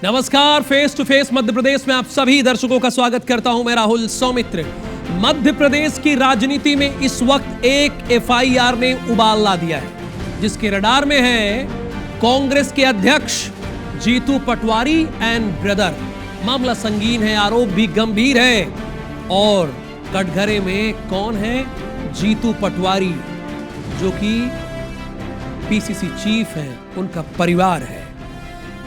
नमस्कार, face to face Madhya Pradesh में आप सभी दर्शकों का स्वागत करता हूं। मैं राहुल सौमित्र। मध्य प्रदेश की राजनीति में इस वक्त एक एफआईआर ने उबाल ला दिया है, जिसके रडार में है कांग्रेस के अध्यक्ष जीतू पटवारी एंड ब्रदर। मामला संगीन है, आरोप भी गंभीर है। और कटघरे में कौन है? जीतू पटवारी, जो कि पीसीसी चीफ है, उनका परिवार है।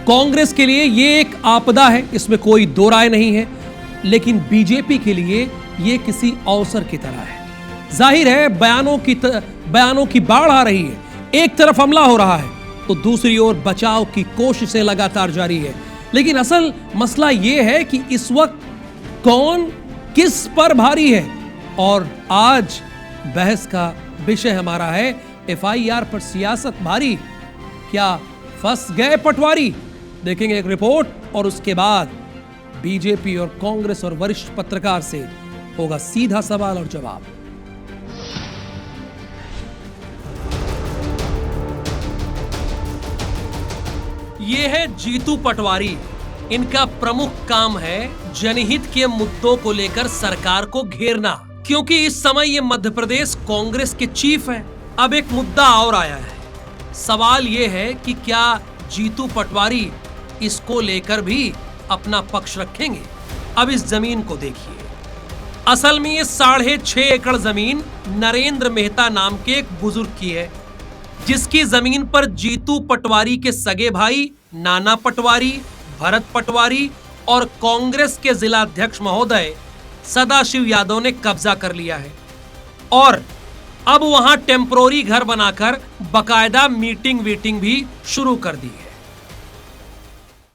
कांग्रेस के लिए ये एक आपदा है, इसमें कोई दो राय नहीं है, लेकिन बीजेपी के लिए ये किसी अवसर की तरह है। जाहिर है बयानों की बाढ़ आ रही है। एक तरफ हमला हो रहा है तो दूसरी ओर बचाव की कोशिशें लगातार जारी है। लेकिन असल मसला ये है कि इस वक्त कौन किस पर भारी है। और आज बहस का विषय हमारा है एफआईआर पर सियासत भारी, क्या फंस गए पटवारी? देखेंगे एक रिपोर्ट और उसके बाद बीजेपी और कांग्रेस और वरिष्ठ पत्रकार से होगा सीधा सवाल और जवाब। ये है जीतू पटवारी। इनका प्रमुख काम है जनहित के मुद्दों को लेकर सरकार को घेरना, क्योंकि इस समय ये मध्य प्रदेश कांग्रेस के चीफ हैं। अब एक मुद्दा और आया है। सवाल ये है कि क्या जीतू पटवारी इसको लेकर भी अपना पक्ष रखेंगे? अब इस जमीन को देखिए। असल में ये 6.5 एकड़ जमीन नरेंद्र मेहता नाम के एक बुजुर्ग की है, जिसकी जमीन पर जीतू पटवारी के सगे भाई नाना पटवारी, भरत पटवारी और कांग्रेस के जिलाध्यक्ष महोदय सदाशिव यादव ने कब्जा कर लिया है। और अब वहां टेम्परोरी घर बनाकर बकायदा मीटिंग भी शुरू कर दी है।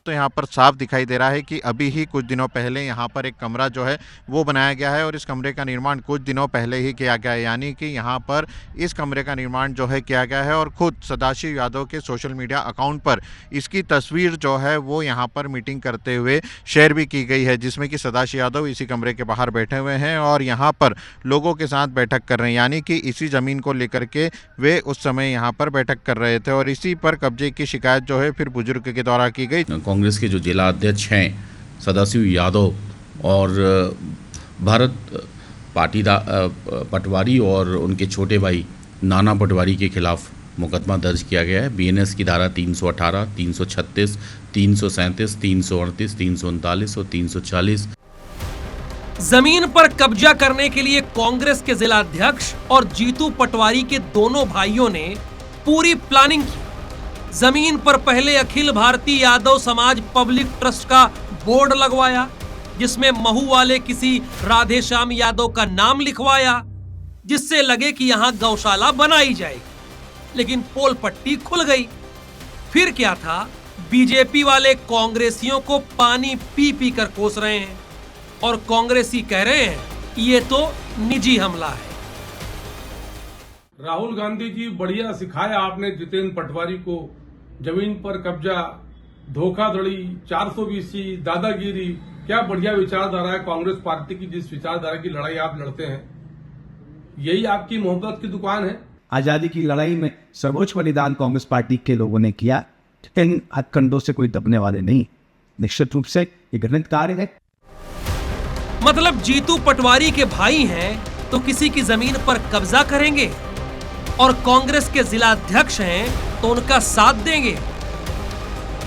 तो यहाँ पर साफ दिखाई दे रहा है कि अभी ही कुछ दिनों पहले यहाँ पर एक कमरा जो है वो बनाया गया है और इस कमरे का निर्माण कुछ दिनों पहले ही किया गया है। यानी कि यहाँ पर इस कमरे का निर्माण जो है किया गया है और खुद सदाशिव यादव के सोशल मीडिया अकाउंट पर इसकी तस्वीर जो है वो यहाँ पर मीटिंग करते हुए शेयर भी की गई है, जिसमें कि सदाशिव यादव इसी कमरे के बाहर बैठे हुए हैं और यहाँ पर लोगों के साथ बैठक कर रहे हैं। यानी कि इसी ज़मीन को लेकर के वे उस समय यहाँ पर बैठक कर रहे थे और इसी पर कब्जे की शिकायत जो है फिर बुजुर्ग के द्वारा की गई। कांग्रेस के जो जिला अध्यक्ष हैं सदाशिव यादव और भरत पटवारी और उनके छोटे भाई नाना पटवारी के खिलाफ मुकदमा दर्ज किया गया है। बीएनएस की धारा 318, 336, 337, 338, 339 और 340। जमीन पर कब्जा करने के लिए कांग्रेस के जिलाध्यक्ष और जीतू पटवारी के दोनों भाइयों ने पूरी प्लानिंग की। जमीन पर पहले अखिल भारतीय यादव समाज पब्लिक ट्रस्ट का बोर्ड लगवाया, जिसमें महू वाले किसी राधे श्याम यादव का नाम लिखवाया, जिससे लगे कि यहां गौशाला बनाई जाएगी। लेकिन पोल पट्टी खुल गई। फिर क्या था? बीजेपी वाले कांग्रेसियों को पानी पी पी कर कोस रहे हैं और कांग्रेसी कह रहे हैं ये तो निजी हमला है। राहुल गांधी जी, बढ़िया सिखाया आपने जितेंद्र पटवारी को। जमीन पर कब्जा, धोखाधड़ी, 420, दादागिरी, क्या बढ़िया विचारधारा है कांग्रेस पार्टी की। जिस विचारधारा की लड़ाई आप लड़ते हैं, यही आपकी मोहब्बत की दुकान है। आजादी की लड़ाई में सर्वोच्च बलिदान कांग्रेस पार्टी के लोगों ने किया। इन हथकंडों से कोई दबने वाले नहीं। निश्चित रूप से ये घृणित कार्य है। मतलब जीतू पटवारी के भाई हैं तो किसी की जमीन पर कब्जा करेंगे और कांग्रेस के जिलाध्यक्ष हैं तो उनका साथ देंगे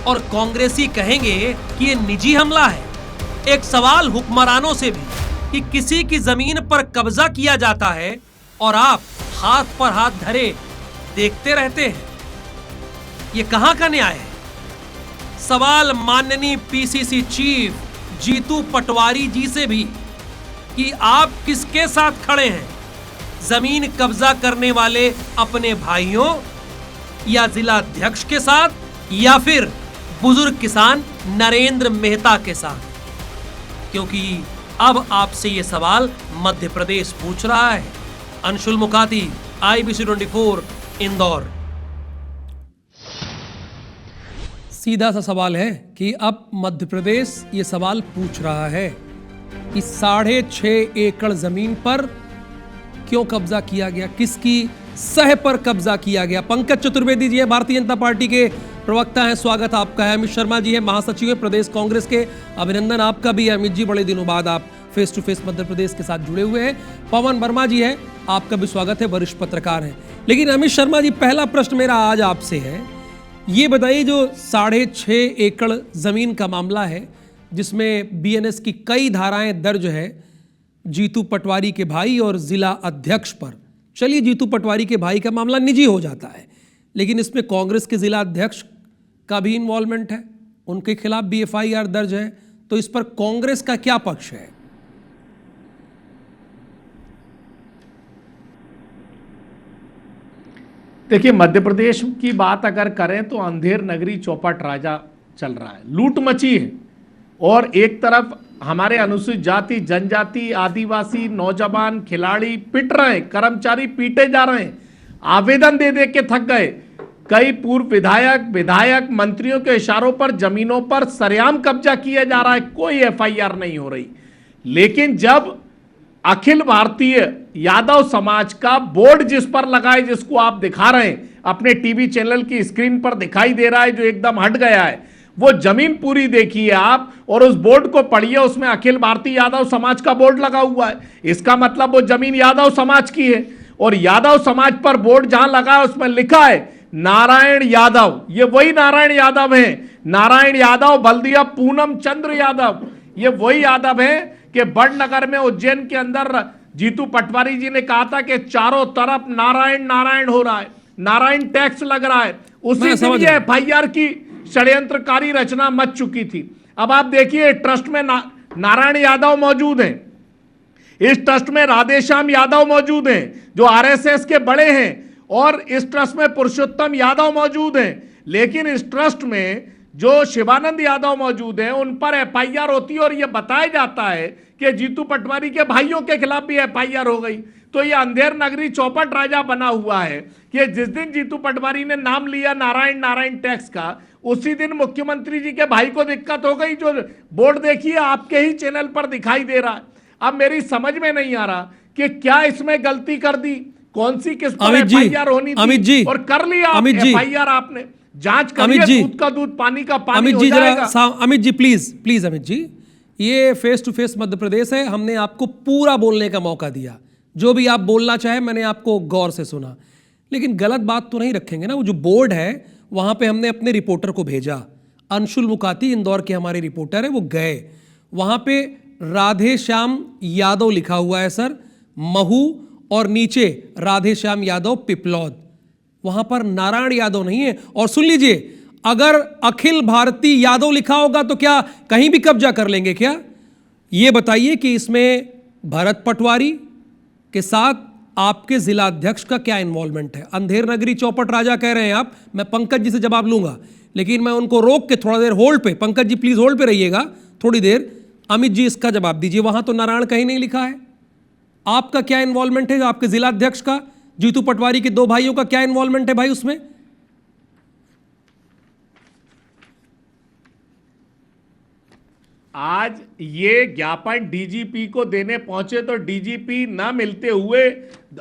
और कांग्रेसी कहेंगे कि ये निजी हमला है। एक सवाल हुक्मरानों से भी कि किसी की जमीन पर कब्जा किया जाता है और आप हाथ पर हाथ धरे देखते रहते हैं, ये कहां का न्याय है? सवाल माननीय पीसीसी चीफ जीतू पटवारी जी से भी कि आप किसके साथ खड़े हैं? जमीन कब्जा करने वाले अपने भाइयों या जिलाध्यक्ष के साथ, या फिर बुजुर्ग किसान नरेंद्र मेहता के साथ? क्योंकि अब आपसे ये सवाल मध्य प्रदेश पूछ रहा है। अंशुल मुकाती, IBC 24, इंदौर। सीधा सा सवाल है कि अब मध्य प्रदेश ये सवाल पूछ रहा है कि 6.5 एकड़ जमीन पर क्यों कब्जा किया गया, किसकी सह पर कब्जा किया गया। पंकज चतुर्वेदी जी है भारतीय जनता पार्टी के प्रवक्ता हैं, स्वागत आपका है। अमित शर्मा जी है, महासचिव है प्रदेश कांग्रेस के, अभिनंदन आपका भी है। अमित जी, बड़े दिनों बाद आप face to face Madhya Pradesh के साथ जुड़े हुए हैं। पवन वर्मा जी है, आपका भी स्वागत है, वरिष्ठ पत्रकार हैं। लेकिन अमित शर्मा जी, पहला प्रश्न मेरा आज आपसे है, ये बताइए जो 6.5 एकड़ जमीन का मामला है जिसमें बीएनएस की कई धाराएं दर्ज है जीतू पटवारी के भाई और जिला अध्यक्ष पर। चलिए, जीतू पटवारी के भाई का मामला निजी हो जाता है, लेकिन इसमें कांग्रेस के जिला अध्यक्ष का भी इन्वॉल्वमेंट है, उनके खिलाफ भी एफआईआर दर्ज है। तो इस पर कांग्रेस का क्या पक्ष है? देखिए, मध्य प्रदेश की बात अगर करें तो अंधेर नगरी चौपट राजा चल रहा है, लूट मची है। और एक तरफ हमारे अनुसूचित जाति, जनजाति, आदिवासी, नौजवान, खिलाड़ी पिट रहे हैं, कर्मचारी पीटे जा रहे हैं, आवेदन दे दे के थक गए। कई पूर्व विधायक मंत्रियों के इशारों पर जमीनों पर सरेआम कब्जा किया जा रहा है, कोई एफआईआर नहीं हो रही। लेकिन जब अखिल भारतीय यादव समाज का बोर्ड जिस पर लगा है, जिसको आप दिखा रहे हैं अपने टीवी चैनल की स्क्रीन पर दिखाई दे रहा है, जो एकदम हट गया है, वो जमीन पूरी देखिए आप और उस बोर्ड को पढ़िए, उसमें अखिल भारतीय यादव समाज का बोर्ड लगा हुआ है। इसका मतलब वो जमीन यादव समाज की है। और यादव समाज पर बोर्ड जहां लगा है उसमें लिखा है नारायण यादव। ये वही नारायण यादव है, नारायण यादव, बल्दिया पूनम चंद्र यादव, ये वही यादव है कि बड़नगर में, उज्जैन के अंदर जीतू पटवारी जी ने कहा था कि चारों तरफ नारायण नारायण हो रहा है, नारायण टैक्स लग रहा है। उसी दिन ये एफआईआर की षड्यंत्रकारी रचना मच चुकी थी। अब आप देखिए, ट्रस्ट में नारायण यादव मौजूद हैं, इस ट्रस्ट में राधेश्याम यादव मौजूद हैं जो आरएसएस के बड़े हैं, और इस ट्रस्ट में पुरुषोत्तम यादव मौजूद हैं। लेकिन इस ट्रस्ट में जो शिवानंद यादव मौजूद हैं उन पर एफआईआर होती है और यह बताया जाता है कि जीतू पटवारी के भाइयों के खिलाफ भी एफआईआर हो गई। तो यह अंधेर नगरी चौपट राजा बना हुआ है कि जिस दिन जीतू पटवारी ने नाम लिया नारायण नारायण टैक्स का, उसी दिन मुख्यमंत्री जी के भाई को दिक्कत हो गई। जो बोर्ड देखिए आपके ही चैनल पर दिखाई दे रहा है। अब मेरी समझ में नहीं आ रहा कि क्या इसमें गलती कर दी, कौन सी किस पर एफआईआर होनी थी, और कर लिया एफआईआर आपने। जांच करिए, दूध का दूध, पानी का पानी हो जाएगा। अमित जी प्लीज अमित जी, ये face to face Madhya Pradesh है, हमने आपको पूरा बोलने का मौका दिया, जो भी आप बोलना चाहे मैंने आपको गौर से सुना, लेकिन गलत बात तो नहीं रखेंगे ना। वो जो बोर्ड है वहां पे हमने अपने रिपोर्टर को भेजा, अंशुल मुकाती इंदौर के हमारे रिपोर्टर है, वो गए वहां पे, राधे श्याम यादव लिखा हुआ है सर, महू, और नीचे राधे श्याम यादव पिपलौद, वहां पर नारायण यादव नहीं है। और सुन लीजिए, अगर अखिल भारतीय यादव लिखा होगा तो क्या कहीं भी कब्जा कर लेंगे क्या? ये बताइए कि इसमें भरत पटवारी के साथ आपके जिला अध्यक्ष का क्या इन्वॉल्वमेंट है? अंधेर नगरी चौपट राजा कह रहे हैं आप, मैं पंकज जी से जवाब लूंगा, लेकिन मैं उनको रोक के थोड़ा देर होल्ड पे, पंकज जी प्लीज होल्ड पे रहिएगा थोड़ी देर। अमित जी इसका जवाब दीजिए, वहां तो नारायण कहीं नहीं लिखा है। आपका क्या इन्वॉल्वमेंट है, आपके जिला अध्यक्ष का, जीतू पटवारी के 2 भाइयों का क्या इन्वॉल्वमेंट है भाई उसमें? आज ये ज्ञापन डीजीपी को देने पहुंचे तो डीजीपी ना मिलते हुए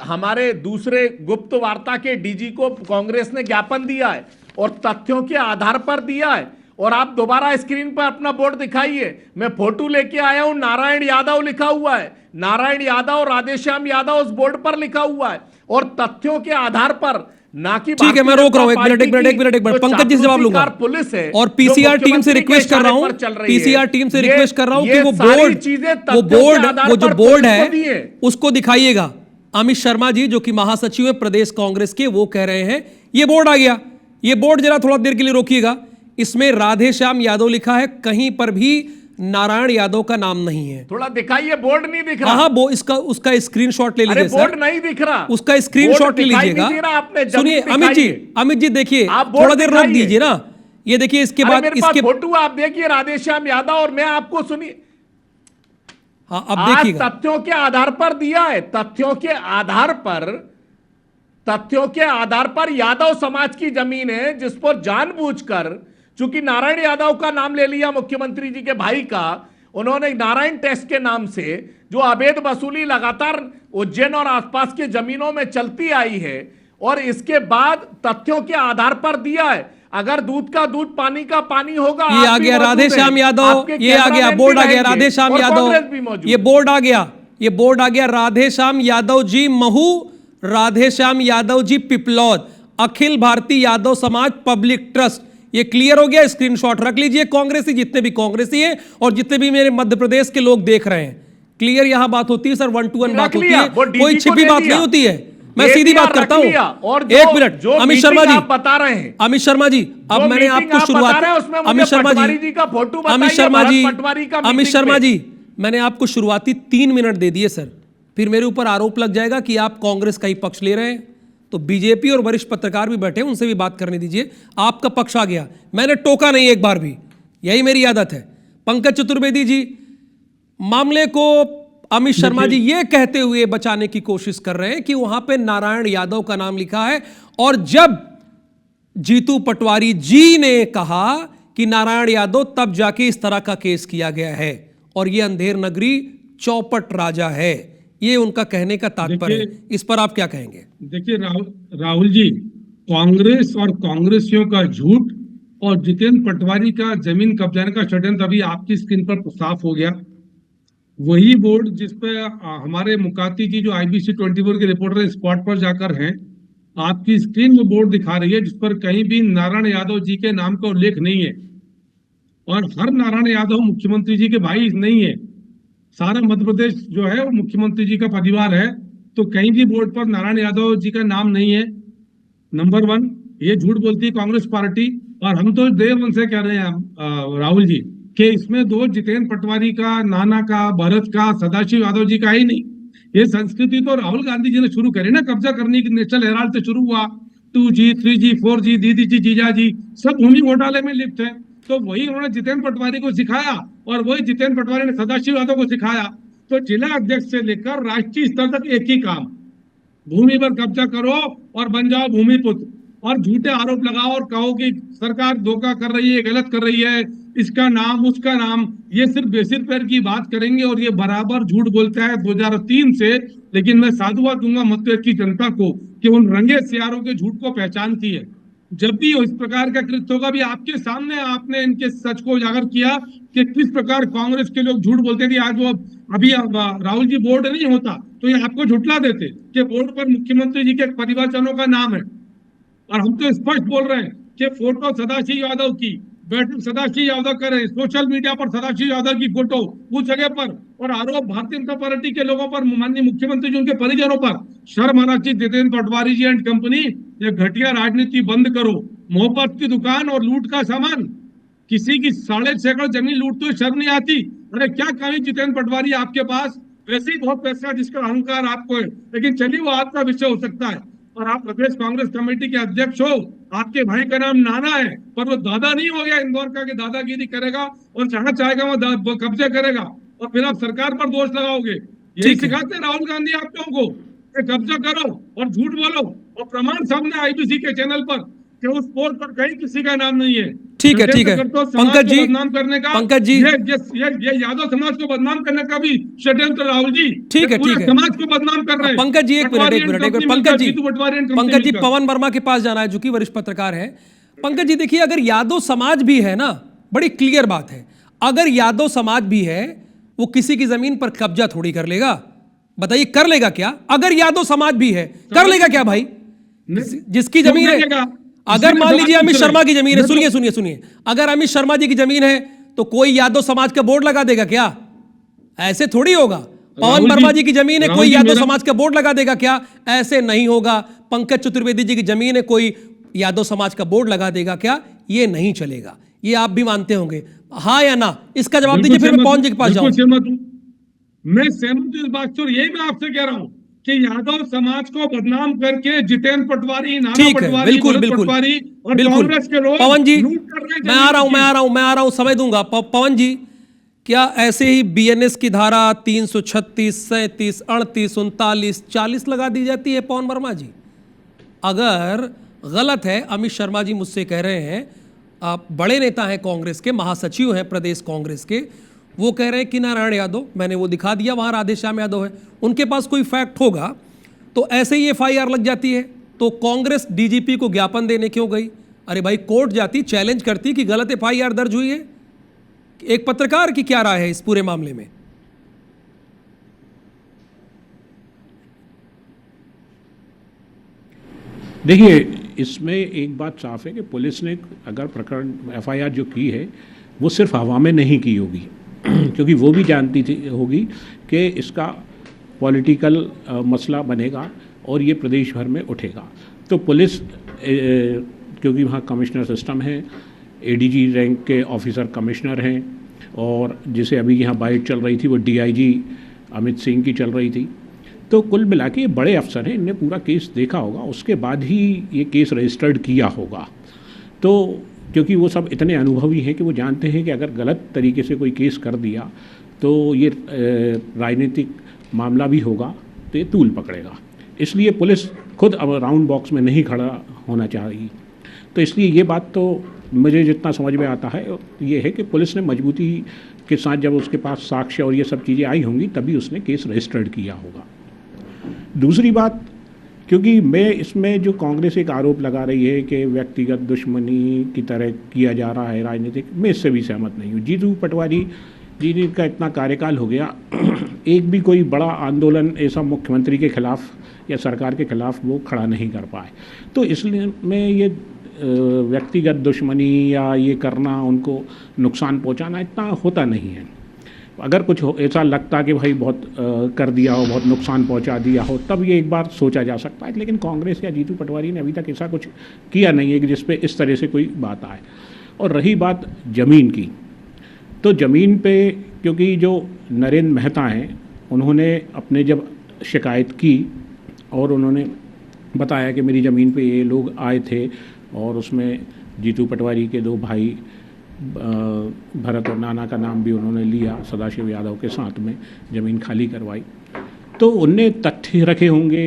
हमारे दूसरे गुप्त वार्ता के डीजी को कांग्रेस ने ज्ञापन दिया है और तथ्यों के आधार पर दिया है। और आप दोबारा स्क्रीन पर अपना बोर्ड दिखाइए, मैं फोटो लेके आया हूं, नारायण यादव लिखा हुआ है, नारायण यादव, राधेश्याम यादव उस बोर्ड पर लिखा हुआ है, और तथ्यों के आधार पर, ना कि ठीक है, मैं रोक रहा हूं, एक मिनट पंकज जी से जवाब लूंगा। पुलिस है और पीसीआर टीम से रिक्वेस्ट कर रहा हूं, पीसीआर टीम से रिक्वेस्ट कर रहा हूं कि वो जो बोर्ड है उसको दिखाइएगा। अमित शर्मा जी जो कि महासचिव है प्रदेश कांग्रेस के, वो कह रहे हैं ये बोर्ड आ गया, ये बोर्ड जरा थोड़ा देर के लिए रोकिएगा, इसमें राधे श्याम यादव लिखा है, कहीं पर भी नारायण यादव का नाम नहीं है। थोड़ा दिखाइए, बोर्ड नहीं दिख रहा। हाँ, वो उसका स्क्रीनशॉट ले लीजिए। बोर्ड नहीं दिख रहा, उसका स्क्रीनशॉट ले लीजिएगा। सुनिए अमित जी देखिए, थोड़ा देर रोक दीजिए ना, ये देखिए इसके बाद इसके फोटो आप देखिए राधेश्याम यादव, और मैं आपको सुनिए। हाँ, अब देखिएगा, तथ्यों के आधार पर दिया है, तथ्यों के आधार पर यादव समाज की जमीन है, जिस पर जानबूझकर, चूंकि नारायण यादव का नाम ले लिया मुख्यमंत्री जी के भाई का, उन्होंने नारायण टैक्स के नाम से जो अवैध वसूली लगातार उज्जैन और आसपास की जमीनों में चलती आई है, और इसके बाद तथ्यों के आधार पर दिया है। अगर दूध का दूध पानी का पानी होगा, ये आ गया राधे श्याम यादव, ये आ गया बोर्ड आ गया राधे श्याम यादव, ये बोर्ड आ गया, ये बोर्ड आ गया राधे श्याम यादव जी महू, राधे श्याम यादव जी पिपलौद, अखिल भारतीय यादव समाज पब्लिक ट्रस्ट। ये क्लियर हो गया, स्क्रीनशॉट रख लीजिए कांग्रेसी, जितने भी कांग्रेसी हैं और जितने भी मेरे मध्य प्रदेश के लोग देख रहे हैं। क्लियर यहां बात होती है सर, 1 to 1 बात होती है, कोई छिपी बात नहीं होती है। मैं सीधी बात करता हूं। एक मिनट, अमित शर्मा जी बता रहे हैं, अमित शर्मा जी, अब मैंने आपको शुरुआत, अमित शर्मा जी, अमित शर्मा जी, अमित शर्मा जी, मैंने आपको शुरुआती 3 मिनट दे दिए सर, फिर मेरे ऊपर आरोप लग जाएगा कि आप कांग्रेस का ही पक्ष ले रहे हैं। तो बीजेपी और वरिष्ठ पत्रकार भी बैठे, उनसे भी बात करने दीजिए। आपका पक्ष आ गया, मैंने टोका नहीं एक बार भी, यही मेरी आदत है। पंकज चतुर्वेदी जी, मामले को अमित शर्मा जी ये कहते हुए बचाने की कोशिश कर रहे हैं कि वहां पे नारायण यादव का नाम लिखा है, और जब जीतू पटवारी जी ने कहा कि नारायण यादव, तब जाके इस तरह का केस किया गया है और ये अंधेर नगरी चौपट राजा है, ये उनका कहने का तात्पर्य है। इस पर आप क्या कहेंगे? देखिए राहुल जी, कांग्रेस और कांग्रेसियों का झूठ और जितेंद्र पटवारी का जमीन कब्जाने का षड्यंत्र अभी आपकी स्क्रीन पर साफ हो गया। वही बोर्ड जिसपे हमारे मुकाती जी जो IBC 24 के रिपोर्टर स्पॉट पर जाकर हैं, आपकी स्क्रीन में बोर्ड दिखा रही है जिस पर कहीं भी नारायण यादव जी के नाम का उल्लेख नहीं है, और हर नारायण यादव मुख्यमंत्री जी के भाई नहीं है। सारा मध्य प्रदेश जो है वो मुख्यमंत्री जी का परिवार है, तो कहीं भी बोर्ड पर नारायण यादव जी का नाम नहीं है। नंबर 1, ये झूठ बोलती है कांग्रेस पार्टी, और हम तो देर मन से कह रहे हैं राहुल जी कि इसमें दोष जितेंद्र पटवारी का, नाना का, भरत का, सदाशिव यादव जी का ही नहीं। ये संस्कृति तो राहुल गांधी जी ने शुरू करी ना, कब्जा करने की। नेशनल हेराल्ड से शुरू हुआ, 2G, 3G, 4G, दीदी जी, जीजा जी, सब भूमि घोटाले में लिप्त है। तो वही उन्होंने जितेंद्र पटवारी को सिखाया, और वही जितेंद्र पटवारी ने सदाशिव यादव को सिखाया। तो जिला अध्यक्ष से लेकर राष्ट्रीय स्तर तक एक ही काम, भूमि पर कब्जा करो और बन जाओ भूमिपुत्र, और झूठे आरोप लगाओ और कहो कि सरकार धोखा कर रही है, गलत कर रही है, इसका नाम उसका नाम। ये सिर्फ बेसिर पैर की बात करेंगे, और ये बराबर झूठ बोलता है 2003 से। लेकिन मैं साधुवाद दूंगा मध्य प्रदेश की जनता को कि उन रंगे सियारों के झूठ को पहचानती है। जब भी इस प्रकार का कृत्य होगा, भी आपके सामने आपने इनके सच को उजागर किया कि किस प्रकार कांग्रेस के लोग झूठ बोलते थे। आज वो अभी राहुल जी बोर्ड नहीं होता तो ये आपको झुठला देते कि बोर्ड पर मुख्यमंत्री जी के परिवारजनों का नाम है। और हम तो स्पष्ट बोल रहे हैं कि फोटो सदाशिव यादव की, बैठक सदाशिव यादव करे, सोशल मीडिया पर सदाशिव यादव की फोटो उस जगह पर, और आरोप भारतीय जनता पार्टी के लोगों पर, माननीय मुख्यमंत्री जी उनके परिजनों पर। शर्म आना चाहिए जितेंद्र पटवारी जी एंड कंपनी, ये घटिया राजनीति बंद करो। मोहब्बत की दुकान और लूट का सामान, किसी की 6.5 एकड़ जमीन लूटते हुए शर्म नहीं आती? अरे क्या कमी जितेंद्र पटवारी आपके पास? वैसे ही बहुत पैसा जिसका अहंकार आपको है, लेकिन चलिए वो आपका विषय हो सकता है। और आप प्रदेश कांग्रेस कमेटी के अध्यक्ष हो, आपके भाई का नाम नाना है, पर वो दादा नहीं हो गया इंदौर का कि दादागिरी करेगा और जहां चाहेगा वो कब्जा करेगा, और फिर आप सरकार पर दोष लगाओगे। यही सिखाते हैं राहुल गांधी आप लोगों को कि कब्जा करो और झूठ बोलो, और प्रमाण सामने IBC के चैनल पर कि उस पोस्ट पर कहीं किसी का नाम नहीं है। ठीक है, ठीक है पंकज जी, बदनाम करने का, पंकज जी, ये यादव समाज को बदनाम करने का भी षड्यंत्र राहुल जी। ठीक है, ठीक है, समाज को बदनाम कर रहे हैं। पंकज जी एक मिनट, पंकज जी पवन वर्मा के पास जाना है जो कि वरिष्ठ पत्रकार है। पंकज जी देखिए, अगर यादव समाज भी है ना, बड़ी क्लियर बात है, अगर यादव समाज भी है, वो किसी की जमीन पर कब्जा थोड़ी कर लेगा। बताइए कर लेगा क्या? अगर यादव समाज भी है कर लेगा क्या भाई? जिसकी जमीन है, अगर मान लीजिए अमित शर्मा की जमीन है, सुनिए, अगर अमित शर्मा जी की जमीन है तो कोई यादव समाज का बोर्ड लगा देगा क्या? ऐसे थोड़ी होगा। पवन वर्मा जी की जमीन है, कोई यादव समाज का बोर्ड लगा देगा क्या? ऐसे नहीं होगा। पंकज चतुर्वेदी जी की जमीन है, कोई यादव समाज का बोर्ड लगा देगा क्या? ये नहीं चलेगा। ये आप भी मानते होंगे, हाँ या ना? इसका जवाब दीजिए, फिर मैं पवन जी के पास जाऊं। मैं सहमत हूं इस बात से, और यही मैं आपसे कह रहा हूं कि यादव समाज को बदनाम करके जितेंद्र पटवारी, नाना पटवारी, पटवारी और कांग्रेस के लोग पवन जी, मैं आ रहा हूं, समय दूंगा। पवन जी, क्या ऐसे ही BNS की धारा 336, 37, 38, 39, 40 लगा दी जाती है पवन वर्मा जी? अगर गलत है, अमित शर्मा जी मुझसे कह रहे हैं, आप बड़े नेता हैं कांग्रेस के, महासचिव हैं प्रदेश कांग्रेस के, वो कह रहे हैं कि नारायण यादव, मैंने वो दिखा दिया, वहाँ राधे श्याम यादव है, उनके पास कोई फैक्ट होगा तो ऐसे ही FIR लग जाती है। तो कांग्रेस DGP को ज्ञापन देने क्यों गई? अरे भाई, कोर्ट जाती, चैलेंज करती कि गलत एफआईआर दर्ज हुई है। एक पत्रकार की क्या राय है इस पूरे मामले में? देखिए, इसमें एक बात साफ है कि पुलिस ने अगर प्रकरण एफआईआर जो की है वो सिर्फ हवा में नहीं की होगी क्योंकि वो भी जानती थी होगी कि इसका पॉलिटिकल मसला बनेगा और ये प्रदेश भर में उठेगा। तो पुलिस क्योंकि वहाँ कमिश्नर सिस्टम है, एडीजी रैंक के ऑफिसर कमिश्नर हैं, और जिसे अभी यहाँ बाइट चल रही थी वो डीआईजी अमित सिंह की चल रही थी, तो कुल मिला के ये बड़े अफसर हैं, इनने पूरा केस देखा होगा, उसके बाद ही ये केस रजिस्टर्ड किया होगा। तो क्योंकि वो सब इतने अनुभवी हैं कि वो जानते हैं कि अगर गलत तरीके से कोई केस कर दिया तो ये राजनीतिक मामला भी होगा तो ये तूल पकड़ेगा, इसलिए पुलिस खुद अब राउंड बॉक्स में नहीं खड़ा होना चाहिए। तो इसलिए ये बात तो मुझे जितना समझ में आता है ये है कि पुलिस ने मजबूती के साथ जब उसके पास साक्ष्य और ये सब चीज़ें आई होंगी तभी उसने केस रजिस्टर्ड किया होगा। दूसरी बात, क्योंकि मैं इसमें जो कांग्रेस एक आरोप लगा रही है कि व्यक्तिगत दुश्मनी की तरह किया जा रहा है राजनीतिक, मैं इससे भी सहमत नहीं हूँ। जीतू पटवारी जी का इतना कार्यकाल हो गया, एक भी कोई बड़ा आंदोलन ऐसा मुख्यमंत्री के खिलाफ या सरकार के खिलाफ वो खड़ा नहीं कर पाए। तो इसलिए मैं ये व्यक्तिगत दुश्मनी या ये करना, उनको नुकसान पहुंचाना इतना होता नहीं है। अगर कुछ ऐसा लगता कि भाई बहुत कर दिया हो, बहुत नुकसान पहुंचा दिया हो, तब ये एक बार सोचा जा सकता है, लेकिन कांग्रेस या जीतू पटवारी ने अभी तक ऐसा कुछ किया नहीं है कि जिस पे इस तरह से कोई बात आए। और रही बात ज़मीन की, तो ज़मीन पे क्योंकि जो नरेंद्र मेहता हैं उन्होंने अपने जब शिकायत की और उन्होंने बताया कि मेरी ज़मीन पे ये लोग आए थे और उसमें जीतू पटवारी के दो भाई भरत और नाना का नाम भी उन्होंने लिया, सदाशिव यादव के साथ में ज़मीन खाली करवाई, तो उनने तथ्य रखे होंगे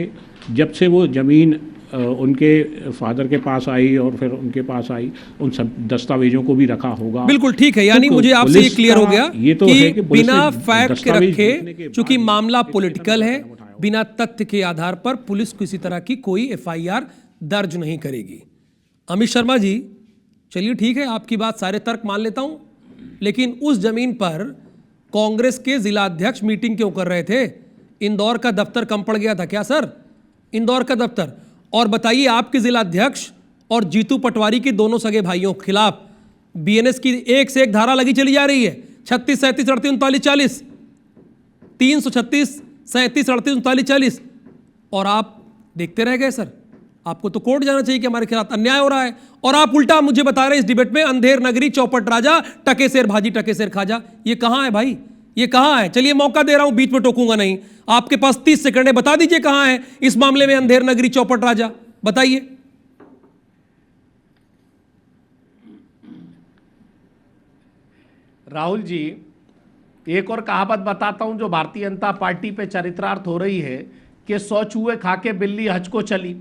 जब से वो ज़मीन उनके फादर के पास आई और फिर उनके पास आई, उन सब दस्तावेजों को भी रखा होगा। बिल्कुल ठीक है, यानी मुझे आपसे ये क्लियर हो गया ये तो है कि बिना फैक्ट के रखे, चूंकि मामला पॉलिटिकल है, बिना तथ्य के आधार पर पुलिस किसी तरह की कोई एफआईआर दर्ज नहीं करेगी। अमित शर्मा जी, चलिए ठीक है, आपकी बात सारे तर्क मान लेता हूं, लेकिन उस जमीन पर कांग्रेस के जिला अध्यक्ष मीटिंग क्यों कर रहे थे? इंदौर का दफ्तर कम पड़ गया था क्या सर? इंदौर का दफ्तर। और बताइए, आपके जिला अध्यक्ष और जीतू पटवारी के दोनों सगे भाइयों के खिलाफ बीएनएस की एक से एक धारा लगी चली जा रही है, 36, 37, 38, 39, 40, 336, 37, 38, 39, 40, और आप देखते रह गए सर। आपको तो कोर्ट जाना चाहिए कि हमारे खिलाफ अन्याय हो रहा है, और आप उल्टा मुझे बता रहे हैं इस डिबेट में अंधेर नगरी चौपट राजा, टके शेर भाजी टके शेर खाजा। ये कहां है भाई, ये कहां है? चलिए मौका दे रहा हूं, बीच में टोकूंगा नहीं। आपके पास 30 सेकंड है, बता दीजिए कहां है इस मामले में अंधेर नगरी चौपट राजा, बताइए। राहुल जी, एक और कहावत बताता हूं जो भारतीय जनता पार्टी पे चरितार्थ हो रही है कि 100 चूहे खा के बिल्ली हज को चली।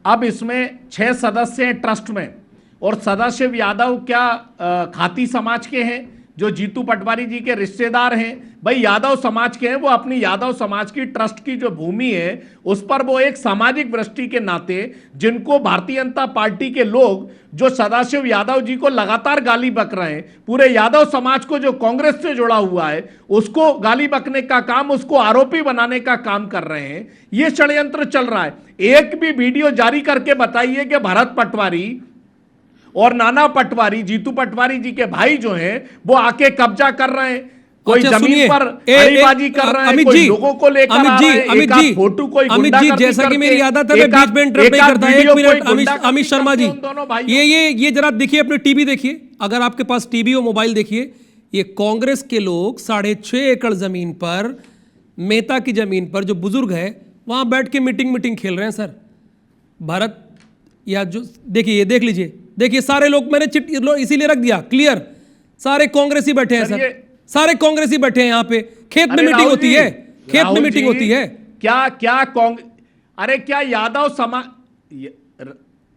अब इसमें 6 सदस्य हैं ट्रस्ट में, और सदाशिव यादव क्या खाती समाज के हैं, जो जीतू पटवारी जी के रिश्तेदार हैं। भाई यादव समाज के हैं, वो अपनी यादव समाज की ट्रस्ट की जो भूमि है उस पर वो एक सामाजिक दृष्टि के नाते, जिनको भारतीय जनता पार्टी के लोग जो सदाशिव यादव जी को लगातार गाली बक रहे हैं, पूरे यादव समाज को जो कांग्रेस से जुड़ा हुआ है उसको गाली बकने का काम, उसको आरोपी बनाने का काम कर रहे हैं। ये षड्यंत्र चल रहा है। एक भी वीडियो जारी करके बताइए कि भरत पटवारी और नाना पटवारी, जीतू पटवारी जी के भाई जो हैं, वो आके कब्जा कर रहे हैं, कोई जमीन पर अड़ीबाजी कर रहे हैं, कोई लोगों को लेकर आ रहे हैं, एक आध फोटो कोई गुंडागर्दी जैसा कि मेरी आदत है मैं बीच में इंटरप्ट नहीं करता। एक मिनट अमित शर्मा जी, ये जरा देखिए, अपने टीवी देखिए, अगर आपके पास टीवी हो मोबाइल देखिए। ये कांग्रेस के लोग 6.5 एकड़ जमीन पर, मेहता की जमीन पर, जो बुजुर्ग है वहां बैठ के मीटिंग खेल रहे हैं सर। भारत या जो देखिए, ये देख लीजिए, देखिए सारे लोग, मैंने इसीलिए रख दिया क्लियर, सारे कांग्रेसी बैठे हैं सर, सारे कांग्रेसी बैठे हैं यहाँ पे। खेत में मीटिंग होती है, खेत में मीटिंग होती है। अरे क्या यादव समाज,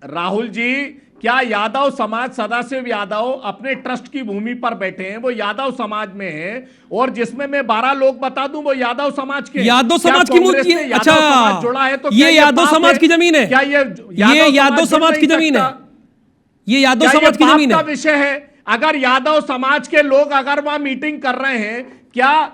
राहुल जी, क्या यादव समाज, सदाशिव यादव अपने ट्रस्ट की भूमि पर बैठे हैं, वो यादव समाज में है, और जिसमें मैं 12 लोग बता दूं वो यादव समाज के। यादव समाज की मूर्ति, अच्छा जुड़ा है तो ये यादव समाज की जमीन है, क्या ये यादव समाज की जमीन है? ये यादव क्या ये समाज की बात जमीन का है। विषय है? अगर यादव समाज के लोग अगर वहां मीटिंग कर रहे हैं, क्या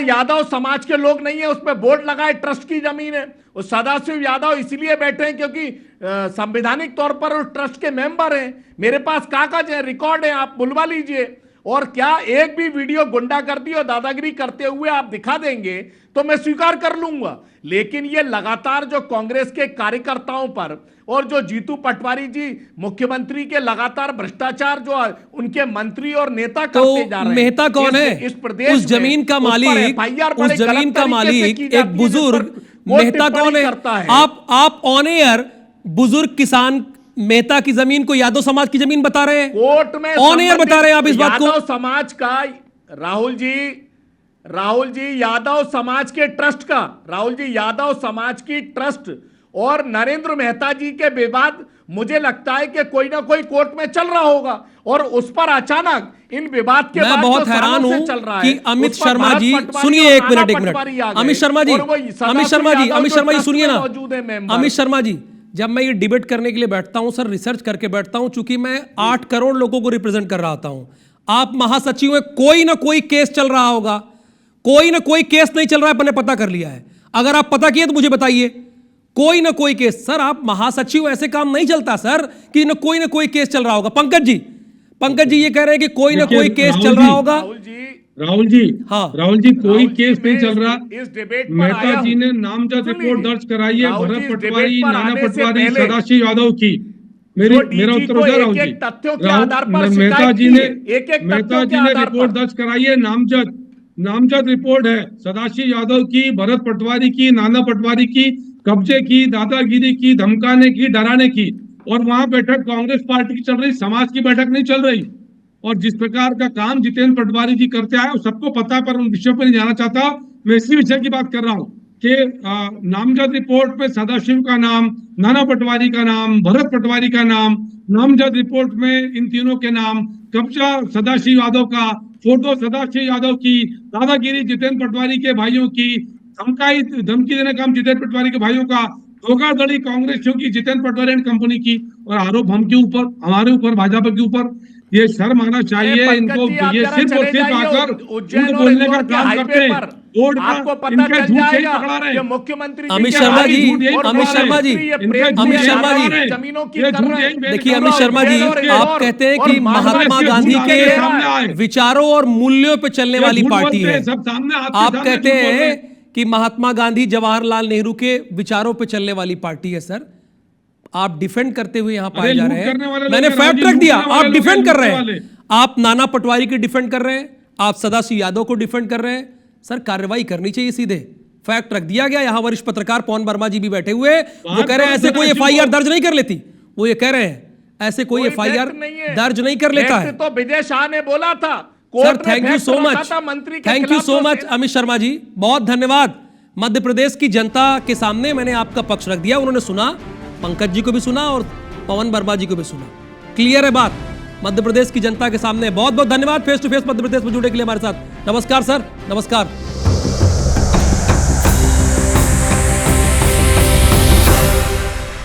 यादव समाज के लोग नहीं है? उसमें बोर्ड लगाए ट्रस्ट की जमीन है। उस सदाशिव यादव इसलिए बैठे हैं क्योंकि संवैधानिक तौर पर उस ट्रस्ट के मेंबर हैं। मेरे पास कागज है, रिकॉर्ड है, आप बुलवा लीजिए। और क्या एक भी वीडियो गुंडागर्दी और दादागिरी करते हुए आप दिखा देंगे तो मैं स्वीकार कर लूंगा। लेकिन ये लगातार जो कांग्रेस के कार्यकर्ताओं पर और जो जीतू पटवारी जी मुख्यमंत्री के लगातार भ्रष्टाचार जो उनके मंत्री और नेता करते जा रहे हैं। मेहता कौन है? इस प्रदेश उस जमीन का मालिक, उस जमीन का मालिक एक बुजुर्ग मेहता कौन है? आप ऑन एयर बुजुर्ग किसान मेहता की जमीन को यादव समाज की जमीन बता रहे हैं, कोर्ट में ऑन एयर बता रहे हैं आप इस बात को। यादव समाज का राहुल जी यादव समाज के ट्रस्ट का, राहुल जी यादव समाज की ट्रस्ट और नरेंद्र मेहता जी के विवाद मुझे लगता है कि कोई ना कोई कोर्ट में चल रहा होगा और उस पर अचानक इन विवाद के मैं बाद बहुत जो हैरान सालों से हूं चल रहा कि है, अमित उस पर शर्मा भरत जी, पटवारी सुनिए और एक नाना मिनट पटवारी आ गए। अमित शर्मा जी, और वो अमित शर्मा जी, यादव अमित जो शर्मा जी ट्रस्ट सुनिए में ना, मौजूद है मेंबर। अमित शर्मा जी, जब मैं ये डिबेट करने के लिए बैठता हूं सर, रिसर्च करके बैठता हूं, चूंकि मैं 8 करोड़ लोगों को रिप्रेजेंट कर रहा होता हूं। आप महासचिव में कोई ना कोई केस चल रहा होगा, कोई ना कोई केस नहीं चल रहा है, मैंने पता कर लिया है। अगर आप पता किए तो मुझे बताइए, कोई ना कोई केस। सर आप महासचिव, ऐसे काम नहीं चलता सर कि ना कोई केस चल रहा होगा। पंकज जी ये कह रहे हैं कि कोई ना कोई केस चल रहा होगा। राहुल जी, हाँ, राहुल जी, कोई केस नहीं चल रहा। इस डिबेट मेहता जी ने नामजद रिपोर्ट दर्ज कराई है भरत पटवारी, नाना पटवारी, सदाशिव यादव की। मेरा उत्तर हो जाए राहुल जी। मेहता जी ने रिपोर्ट दर्ज कराई है, नामजद रिपोर्ट है सदाशिव यादव की, भरत पटवारी की, नाना पटवारी की, कब्जे की, दादागिरी की, धमकाने की, डराने की। और वहां बैठक कांग्रेस पार्टी की चल रही, समाज की बैठक नहीं चल रही। और जिस प्रकार का काम जितेंद्र पटवारी जी करते आए वो सबको पता है, पर उन विषयों पर नहीं जाना चाहता। मैं इसी विषय की बात कर रहा हूं कि नामजद रिपोर्ट पे सदाशिव का नाम, नाना पटवारी का नाम, भरत पटवारी का नाम, नामजद रिपोर्ट में इन तीनों के नाम, कब्जा सदाशिव यादव का, फोटो सदाशिव यादव की, दादागिरी जितेंद्र पटवारी के भाइयों की, धमकी देने का काम जितेंद्र पटवारी के भाइयों का, धोखाधड़ी कांग्रेसियों की, जितेंद्र पटवारी एंड कंपनी की, और आरोप हम के ऊपर, हमारे ऊपर, भाजपा के ऊपर। ये शर्म आना चाहिए इनको। ये सिर्फ और सिर्फ आकर झूठ बोलने का काम करते हैं। आपको पता चल जाएगा कि मुख्यमंत्री अमित शर्मा जी, जमीनों की कर रहे हैं। देखिए अमित शर्मा जी, आप कहते हैं कि महात्मा गांधी के विचारों और मूल्यों पे चलने वाली पार्टी है। आप कहते हैं कि महात्मा गांधी जवाहरलाल नेहरू के विचारों पे चलने वाली पार्टी है। सर आप डिफेंड करते हुए यहां पाए जा रहे हैं। मैंने फैक्ट रख दिया, आप डिफेंड कर रहे हैं। आप नाना पटवारी की डिफेंड कर रहे हैं, आप सदाशिव यादव को डिफेंड कर रहे हैं। सर कार्रवाई करनी चाहिए सीधे। फैक्ट रख दिया गया। यहां वरिष्ठ पत्रकार पवन वर्मा जी भी बैठे हुए, वो कह रहे हैं ऐसे कोई एफआईआर दर्ज नहीं कर लेती। वो ये कह रहे हैं ऐसे कोई एफआईआर दर्ज नहीं कर लेता है। तो विजय शाह ने बोला था। Sir thank you so much, thank you so much Amit Sharma ji, बहुत धन्यवाद। मध्य प्रदेश की जनता के सामने मैंने आपका पक्ष रख दिया, उन्होंने सुना, पंकज जी को भी सुना और पवन वर्मा जी को भी सुना। क्लियर है बात मध्य प्रदेश की जनता के सामने। बहुत बहुत धन्यवाद। Face to face Madhya Pradesh में जुड़ने के लिए हमारे साथ। नमस्कार सर, नमस्कार।